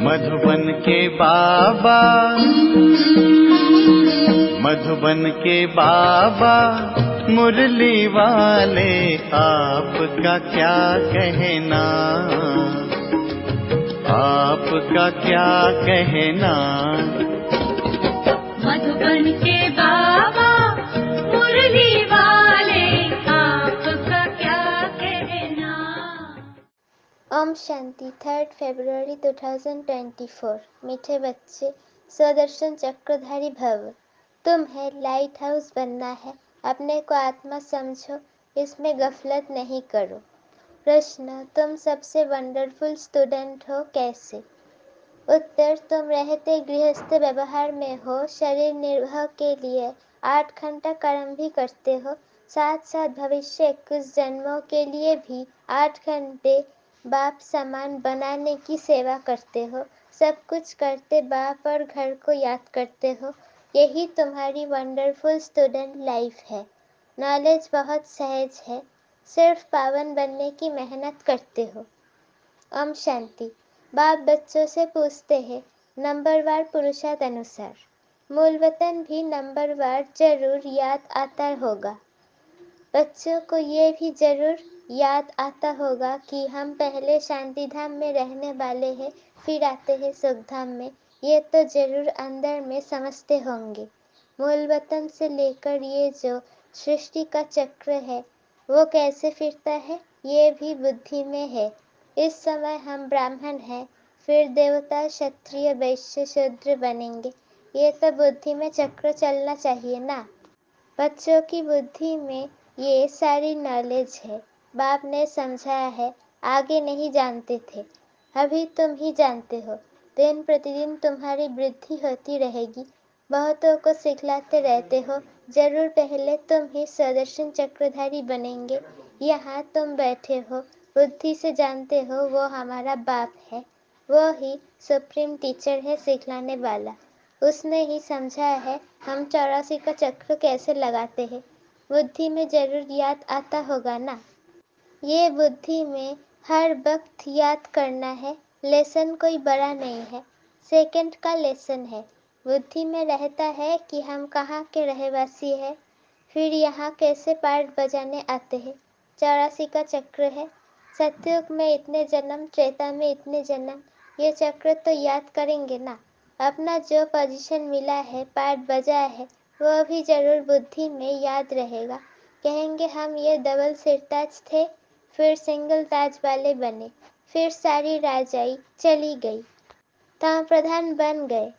मधुबन के बाबा, मधुबन के बाबा मुरली वाले, आपका क्या कहना, आपका क्या कहना। मधुबन के बाबा मुरली वाले, आपका क्या कहना। ओम शांति। 3 फरवरी 2024। मीठे बच्चे, सुदर्शन चक्रधारी भव। तुम्हें लाइट हाउस बनना है, अपने को आत्मा समझो, इसमें गफलत नहीं करो। प्रश्न, तुम सबसे वंडरफुल स्टूडेंट हो कैसे? उत्तर, तुम रहते गृहस्थ व्यवहार में हो, शरीर निर्वाह के लिए 8 घंटा कर्म भी करते हो, साथ साथ भविष्य 21 जन्मों के लिए भी 8 घंटे बाप समान बनाने की सेवा करते हो। सब कुछ करते बाप और घर को याद करते हो। यही तुम्हारी वंडरफुल स्टूडेंट लाइफ है। नॉलेज बहुत सहज है, सिर्फ पावन बनने की मेहनत करते हो। ओम शांति। बाप बच्चों से पूछते हैं, नंबरवार पुरुषार्थ अनुसार मूल वतन भी नंबरवार जरूर याद आता होगा। बच्चों को ये भी जरूर याद आता होगा कि हम पहले शांति धाम में रहने वाले हैं, फिर आते हैं सुख धाम में। ये तो जरूर अंदर में समझते होंगे। मूल वतन से लेकर ये जो सृष्टि का चक्र है, वो कैसे फिरता है, ये भी बुद्धि में है। इस समय हम ब्राह्मण हैं, फिर देवता, क्षत्रिय, वैश्य, शूद्र बनेंगे। ये तो बुद्धि में चक्र चलना चाहिए ना। बच्चों की बुद्धि में ये सारी नॉलेज है। बाप ने समझाया है, आगे नहीं जानते थे, अभी तुम ही जानते हो। दिन प्रतिदिन तुम्हारी वृद्धि होती रहेगी, बहुतों को सिखलाते रहते हो। जरूर पहले तुम ही सुदर्शन चक्रधारी बनेंगे। यहाँ तुम बैठे हो, बुद्धि से जानते हो वो हमारा बाप है, वो ही सुप्रीम टीचर है, सिखलाने वाला। उसने ही समझाया है हम 84 का चक्र कैसे लगाते हैं। बुद्धि में जरूर याद आता होगा ना। ये बुद्धि में हर वक्त याद करना है। लेसन कोई बड़ा नहीं है, सेकंड का लेसन है। बुद्धि में रहता है कि हम कहाँ के रहवासी हैं, फिर यहाँ कैसे पार्ट बजाने आते हैं। 84 का चक्र है। सतयुग में इतने जन्म, त्रेता में इतने जन्म, ये चक्र तो याद करेंगे ना। अपना जो पोजीशन मिला है, पार्ट बजाया है, वो भी जरूर बुद्धि में याद रहेगा। कहेंगे हम ये डबल सिरताज थे, फिर सिंगल ताज वाले बने, फिर सारी राजाई चली गई, तां प्रधान बन गए।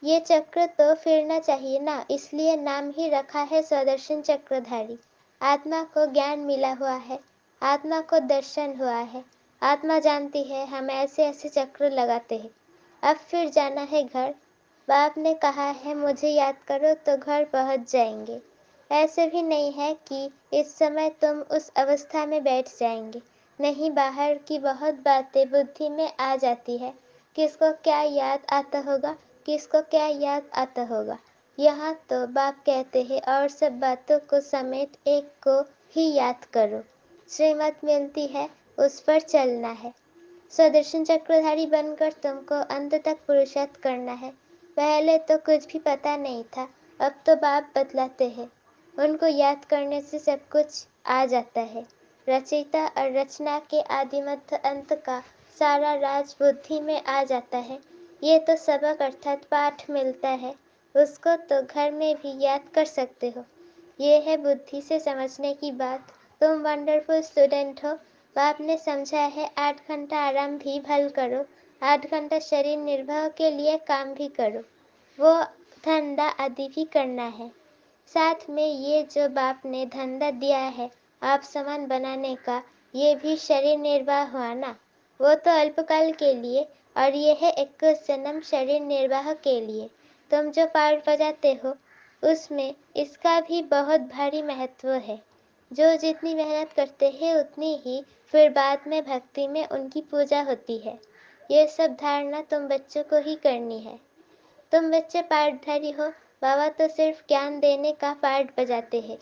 ये चक्र तो फिरना चाहिए ना, इसलिए नाम ही रखा है सुदर्शन चक्रधारी। आत्मा को ज्ञान मिला हुआ है, आत्मा को दर्शन हुआ है, आत्मा जानती है हम ऐसे ऐसे चक्र लगाते हैं। अब फिर जाना है घर। बाप ने कहा है मुझे याद करो तो घर पहुंच जाएंगे। ऐसे भी नहीं है कि इस समय तुम उस अवस्था में बैठ जाएंगे। नहीं, बाहर की बहुत बातें बुद्धि में आ जाती है। किसको क्या याद आता होगा, किसको क्या याद आता होगा। यहाँ तो बाप कहते हैं और सब बातों को समेत एक को ही याद करो। श्रीमत मिलती है, उस पर चलना है। सुदर्शन चक्रधारी बनकर तुमको अंत तक पुरुषार्थ करना है। पहले तो कुछ भी पता नहीं था, अब तो बाप बतलाते हैं। उनको याद करने से सब कुछ आ जाता है। रचयिता और रचना के आदि मध्य अंत का सारा राज बुद्धि में आ जाता है। ये तो सबक अर्थात पाठ मिलता है, उसको तो घर में भी याद कर सकते हो। ये है बुद्धि से समझने की बात। तुम वंडरफुल स्टूडेंट हो। बाप ने समझा है 8 घंटा आराम भी भल करो, 8 घंटा शरीर निर्वाह के लिए काम भी करो, वो धंधा आदि भी करना है। साथ में ये जो बाप ने धंधा दिया है आप समान बनाने का, ये भी शरीर निर्वाह हुआ ना। वो तो अल्पकाल के लिए, और ये है 21 जन्म शरीर निर्वाह के लिए। तुम जो पार्ट बजाते हो उसमें इसका भी बहुत भारी महत्व है। जो जितनी मेहनत करते हैं उतनी ही फिर बाद में भक्ति में उनकी पूजा होती है। ये सब धारणा तुम बच्चों को ही करनी है। तुम बच्चे पार्टधारी हो, बाबा तो सिर्फ ज्ञान देने का पार्ट बजाते हैं।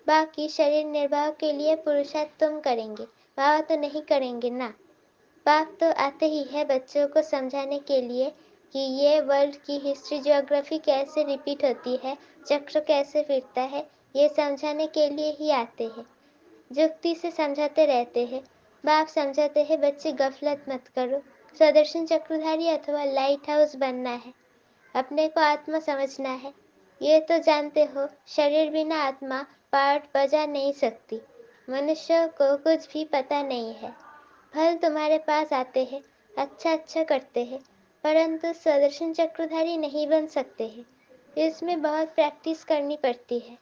बाकी शरीर निर्वाह के लिए पुरुषार्थ तुम करेंगे, बाबा तो नहीं करेंगे ना। बाप तो आते ही है बच्चों को समझाने के लिए कि ये वर्ल्ड की हिस्ट्री ज्योग्राफी कैसे रिपीट होती है, चक्र कैसे फिरता है, ये समझाने के लिए ही आते हैं। जुक्ति से समझाते रहते हैं। बाप समझाते हैं बच्चे गफलत मत करो, सुदर्शन चक्रधारी अथवा लाइट हाउस बनना है, अपने को आत्मा समझना है। ये तो जानते हो शरीर बिना आत्मा पार्ट बजा नहीं सकती। मनुष्य को कुछ भी पता नहीं है। फल तुम्हारे पास आते हैं, अच्छा अच्छा करते हैं, परंतु सुदर्शन चक्रधारी नहीं बन सकते हैं। इसमें बहुत प्रैक्टिस करनी पड़ती है।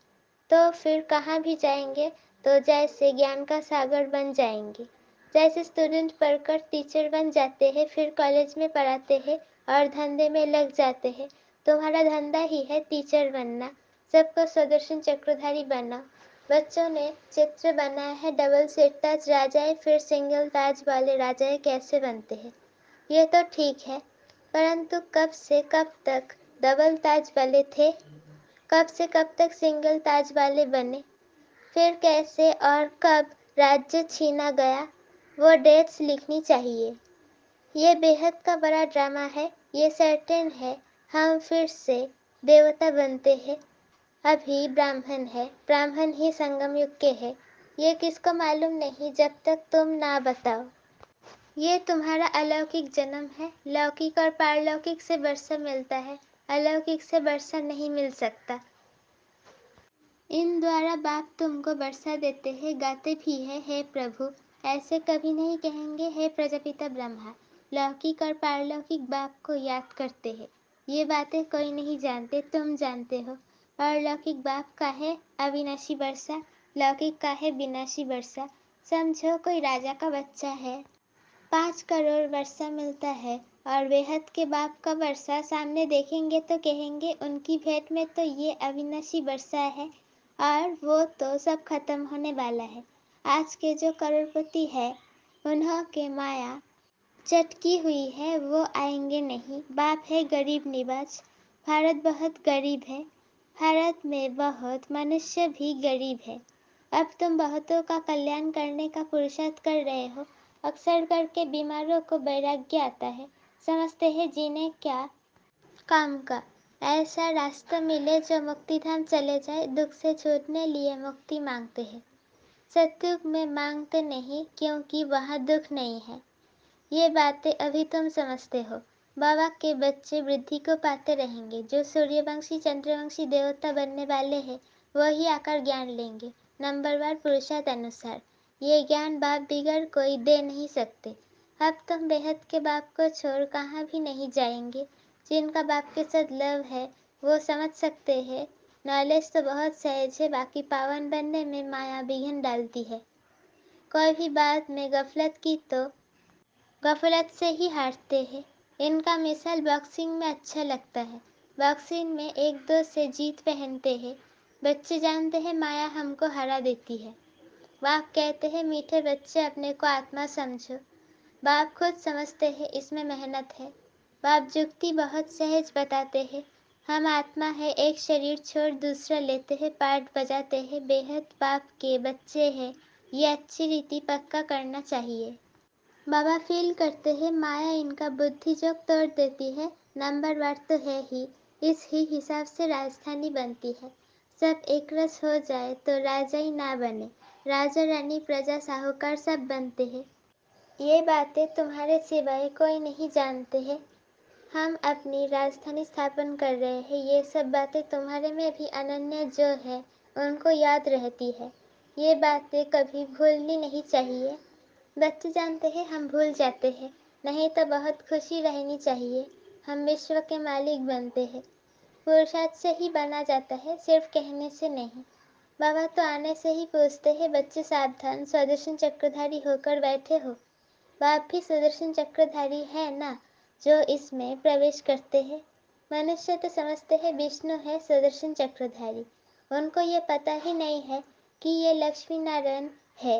तो फिर कहाँ भी जाएंगे तो जैसे ज्ञान का सागर बन जाएंगे। जैसे स्टूडेंट पढ़कर टीचर बन जाते हैं, फिर कॉलेज में पढ़ाते हैं और धंधे में लग जाते हैं। तुम्हारा धंधा ही है टीचर बनना। सबको सुदर्शन चक्रधारी बनाओ। बच्चों ने चित्र बनाया है डबल सेट ताज राजाएं, फिर सिंगल ताज वाले राजाएं कैसे बनते हैं। ये तो ठीक है, परंतु कब से कब तक डबल ताज वाले थे, कब से कब तक सिंगल ताज वाले बने, फिर कैसे और कब राज्य छीना गया, वो डेट्स लिखनी चाहिए। ये बेहद का बड़ा ड्रामा है। ये सर्टेन है हम फिर से देवता बनते हैं। अभी ब्राह्मण है, ब्राह्मण ही संगम युग के है। ये किसको मालूम नहीं जब तक तुम ना बताओ। ये तुम्हारा अलौकिक जन्म है। लौकिक और पारलौकिक से वर्षा मिलता है, अलौकिक से वर्षा नहीं मिल सकता। इन द्वारा बाप तुमको वर्षा देते हैं, गाते भी है हे प्रभु। ऐसे कभी नहीं कहेंगे हे प्रजापिता ब्रह्मा। लौकिक और पारलौकिक बाप को याद करते हैं। ये बातें कोई नहीं जानते, तुम जानते हो। पारलौकिक बाप का है अविनाशी वर्षा, लौकिक का है विनाशी वर्षा। समझो कोई राजा का बच्चा है, 5 करोड़ वर्षा मिलता है, और बेहद के बाप का वर्षा सामने देखेंगे तो कहेंगे उनकी भेंट में तो ये अविनाशी वर्षा है, और वो तो सब खत्म होने वाला है। आज के जो करोड़पति है उन्हों के माया चटकी हुई है, वो आएंगे नहीं। बाप है गरीब निवाज। भारत बहुत गरीब है, भारत में बहुत मनुष्य भी गरीब है। अब तुम बहुतों का कल्याण करने का पुरुषार्थ कर रहे हो। अक्सर करके बीमारों को वैराग्य आता है, समझते हैं जीने क्या काम का। ऐसा रास्ता मिले जो मुक्तिधाम चले जाए, दुख से छूटने लिए मुक्ति मांगते हैं। सतयुग में मांगते नहीं, क्योंकि वहाँ दुख नहीं है। ये बातें अभी तुम समझते हो। बाबा के बच्चे वृद्धि को पाते रहेंगे। जो सूर्यवंशी चंद्रवंशी देवता बनने वाले हैं वही आकर ज्ञान लेंगे, नंबरवार पुरुषार्थ अनुसार। ये ज्ञान बाप बिगड़ कोई दे नहीं सकते। अब तुम बेहद के बाप को छोड़ कहाँ भी नहीं जाएंगे। जिनका बाप के साथ लव है वो समझ सकते हैं। नॉलेज तो बहुत सहज है, बाकी पावन बनने में माया विघ्न डालती है। कोई भी बात में गफलत की तो गफलत से ही हारते हैं। इनका मिसाल बॉक्सिंग में अच्छा लगता है। बॉक्सिंग में एक दो से जीत पहनते हैं। बच्चे जानते हैं माया हमको हरा देती है। बाप कहते हैं मीठे बच्चे अपने को आत्मा समझो। बाप खुद समझते हैं इसमें मेहनत है। बाप जुक्ति बहुत सहज बताते हैं। हम आत्मा है, एक शरीर छोड़ दूसरा लेते हैं, पार्ट बजाते हैं, बेहद बाप के बच्चे हैं। ये अच्छी रीति पक्का करना चाहिए। बाबा फील करते हैं माया इनका बुद्धि जोग तोड़ देती है। नंबरवार तो है ही, इस ही हिसाब से राजधानी बनती है। सब एक रस हो जाए तो राजा ही ना बने, राजा रानी प्रजा साहूकार सब बनते हैं। ये बातें तुम्हारे सिवाय कोई नहीं जानते हैं। हम अपनी राजधानी स्थापन कर रहे हैं। ये सब बातें तुम्हारे में भी अनन्य जो है उनको याद रहती है। ये बातें कभी भूलनी नहीं चाहिए। बच्चे जानते हैं हम भूल जाते हैं, नहीं तो बहुत खुशी रहनी चाहिए। हम विश्व के मालिक बनते हैं। पुरुषार्थ से ही बना जाता है, सिर्फ कहने से नहीं। बाबा तो आने से ही पूछते हैं बच्चे सावधान, सुदर्शन चक्रधारी होकर बैठे हो। बाप भी सुदर्शन चक्रधारी है ना, जो इसमें प्रवेश करते हैं। मनुष्य तो समझते हैं विष्णु है सुदर्शन चक्रधारी। उनको ये पता ही नहीं है कि ये लक्ष्मी नारायण है।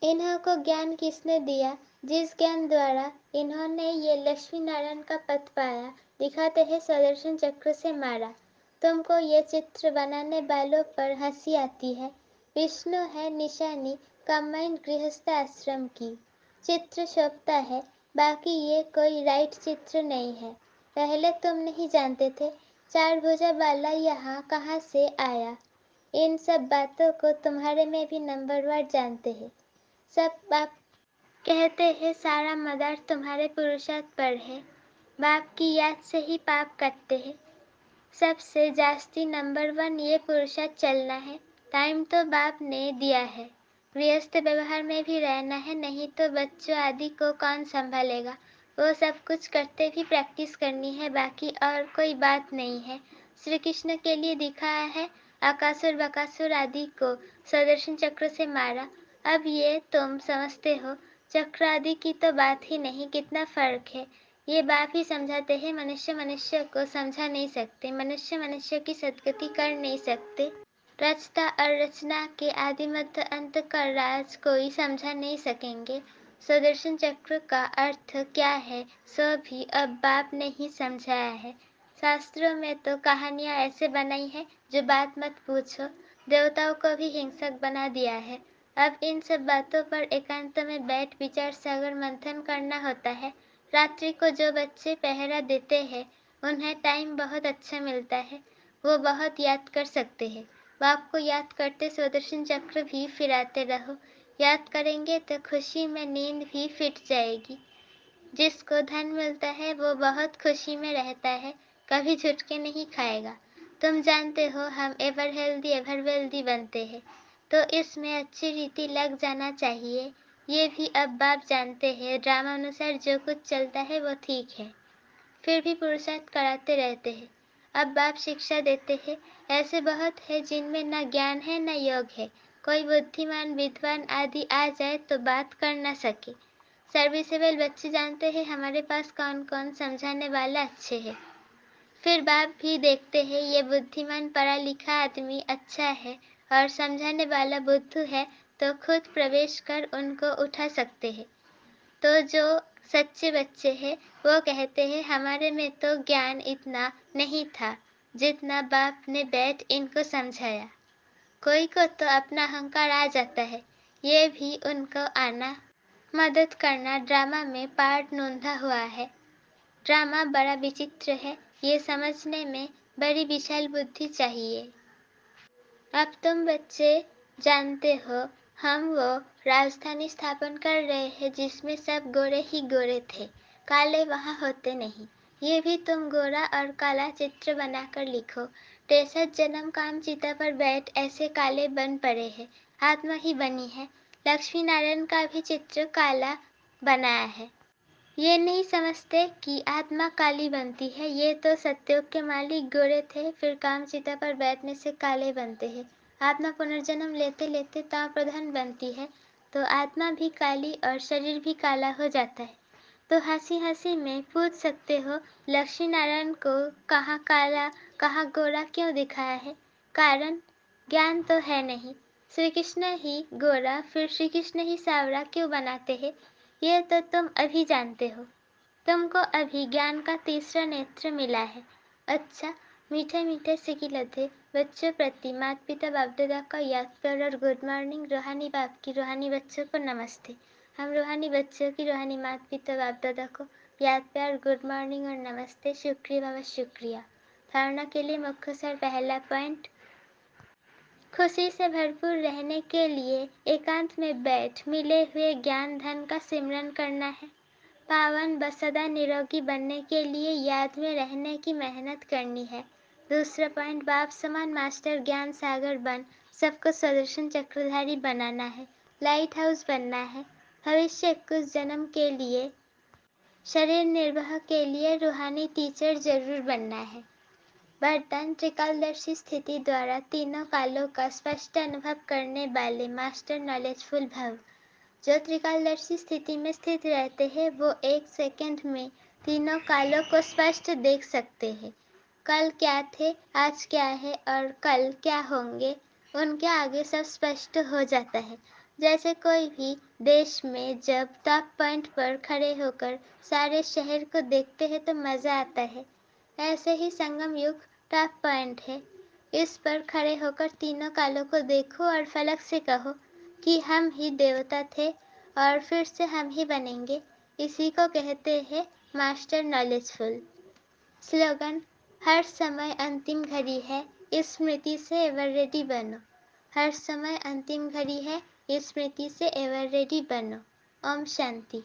इन्हों को ज्ञान किसने दिया, जिस ज्ञान द्वारा इन्होंने ये लक्ष्मी नारायण का पथ पाया, दिखाते हैं सुदर्शन चक्र से मारा। तुमको ये चित्र बनाने वालों पर हंसी आती है। विष्णु है निशानी कंबाइंड गृहस्थ आश्रम की। चित्र शोभता है, बाकी ये कोई राइट चित्र नहीं है। पहले तुम नहीं जानते थे चार भुजा वाला यहाँ कहाँ से आया। इन सब बातों को तुम्हारे में भी नंबरवार जानते हैं। सब बाप कहते हैं सारा मदार तुम्हारे पुरुषार्थ पर है। बाप की याद से ही पाप कटते हैं। सबसे जास्ती नंबर 1 ये पुरुषार्थ चलना है। टाइम तो बाप ने दिया है, गृहस्थ व्यवहार में भी रहना है, नहीं तो बच्चों आदि को कौन संभालेगा। वो सब कुछ करते भी प्रैक्टिस करनी है, बाकी और कोई बात नहीं है। श्री कृष्ण के लिए दिखाया है, अकासुर बकासुर आदि को सुदर्शन चक्र से मारा। अब ये तुम समझते हो, चक्र आदि की तो बात ही नहीं, कितना फर्क है। ये बाप ही समझाते हैं, मनुष्य मनुष्य को समझा नहीं सकते, मनुष्य मनुष्य की सद्गति कर नहीं सकते। रचता और रचना के आदि मध्य अंत का राज कोई समझा नहीं सकेंगे। सुदर्शन चक्र का अर्थ क्या है सो भी अब बाप ने ही समझाया है। शास्त्रों में तो कहानियां ऐसे बनाई है जो बात मत पूछो, देवताओं को भी हिंसक बना दिया है। अब इन सब बातों पर एकांत में बैठ विचार सागर मंथन करना होता है। रात्रि को जो बच्चे पहरा देते हैं उन्हें टाइम बहुत अच्छा मिलता है, वो बहुत याद कर सकते हैं। बाप को याद करते सुदर्शन चक्र भी फिराते रहो। याद करेंगे तो खुशी में नींद भी फिट जाएगी। जिसको धन मिलता है वो बहुत खुशी में रहता है, कभी झुटके नहीं खाएगा। तुम जानते हो हम एवर हेल्दी एवर वेल्दी बनते हैं, तो इसमें अच्छी रीति लग जाना चाहिए। ये भी अब बाप जानते हैं, ड्रामा अनुसार जो कुछ चलता है वो ठीक है, फिर भी पुरुषार्थ कराते रहते हैं। अब बाप शिक्षा देते हैं, ऐसे बहुत है जिनमें न ज्ञान है न योग है। कोई बुद्धिमान विद्वान आदि आ जाए तो बात कर न सके। सर्विसेबल बच्चे जानते हैं हमारे पास कौन कौन समझाने वाला अच्छे है। फिर बाप भी देखते हैं ये बुद्धिमान पढ़ा लिखा आदमी अच्छा है और समझाने वाला बुद्धू है, तो खुद प्रवेश कर उनको उठा सकते हैं। तो जो सच्चे बच्चे हैं वो कहते हैं हमारे में तो ज्ञान इतना नहीं था जितना बाप ने बैठ इनको समझाया। कोई को तो अपना अहंकार आ जाता है, ये भी उनको आना मदद करना। ड्रामा में पार्ट नोंधा हुआ है। ड्रामा बड़ा विचित्र है, ये समझने में बड़ी विशाल बुद्धि चाहिए। अब तुम बच्चे जानते हो हम वो राजधानी स्थापन कर रहे हैं जिसमें सब गोरे ही गोरे थे, काले वहाँ होते नहीं। ये भी तुम गोरा और काला चित्र बनाकर लिखो। 63 जन्म काम चिता पर बैठ ऐसे काले बन पड़े हैं, आत्मा ही बनी है। लक्ष्मी नारायण का भी चित्र काला बनाया है। ये नहीं समझते कि आत्मा काली बनती है। ये तो सत्योग के मालिक गोरे थे, फिर कामचिता पर बैठने से काले बनते हैं। आत्मा पुनर्जन्म लेते लेते ताप प्रधान बनती है, तो आत्मा भी काली और शरीर भी काला हो जाता है। तो हंसी हंसी में पूछ सकते हो लक्ष्मी नारायण को कहाँ काला कहाँ गोरा क्यों दिखाया है। कारण ज्ञान तो है नहीं। श्री कृष्ण ही गोरा फिर श्री कृष्ण ही सावरा क्यों बनाते हैं, ये तो तुम अभी जानते हो। तुमको अभी ज्ञान का तीसरा नेत्र मिला है। अच्छा, मीठे मीठे सिकिलते बच्चों प्रति माता पिता बाप दादा का याद प्यार और गुड मॉर्निंग। रूहानी बाप की रूहानी बच्चों को नमस्ते। हम रूहानी बच्चों की रूहानी माता पिता बाप दादा को याद प्यार गुड मॉर्निंग और नमस्ते। शुक्रिया बाबा शुक्रिया। धारणा के लिए मुख्य सर पहला पॉइंट, खुशी से भरपूर रहने के लिए एकांत में बैठ मिले हुए ज्ञान धन का सिमरन करना है। पावन व सदा निरोगी बनने के लिए याद में रहने की मेहनत करनी है। दूसरा पॉइंट, बाप समान मास्टर ज्ञान सागर बन सबको सुदर्शन चक्रधारी बनाना है, लाइट हाउस बनना है। भविष्य कुछ जन्म के लिए शरीर निर्वाह के लिए रूहानी टीचर जरूर बनना है। बर्तन त्रिकालदर्शी स्थिति द्वारा तीनों कालों का स्पष्ट अनुभव करने वाले मास्टर नॉलेजफुल भव। जो त्रिकालदर्शी स्थिति में स्थित रहते हैं वो एक सेकंड में तीनों कालों को स्पष्ट देख सकते हैं। कल क्या थे, आज क्या है और कल क्या होंगे, उनके आगे सब स्पष्ट हो जाता है। जैसे कोई भी देश में जब टॉप पॉइंट पर खड़े होकर सारे शहर को देखते हैं तो मजा आता है, ऐसे ही संगम युग टॉप पॉइंट है। इस पर खड़े होकर तीनों कालों को देखो और फलक से कहो कि हम ही देवता थे और फिर से हम ही बनेंगे। इसी को कहते हैं मास्टर नॉलेजफुल। स्लोगन: हर समय अंतिम घड़ी है, इस स्मृति से एवर रेडी बनो। हर समय अंतिम घड़ी है, इस स्मृति से एवर रेडी बनो। ओम शांति।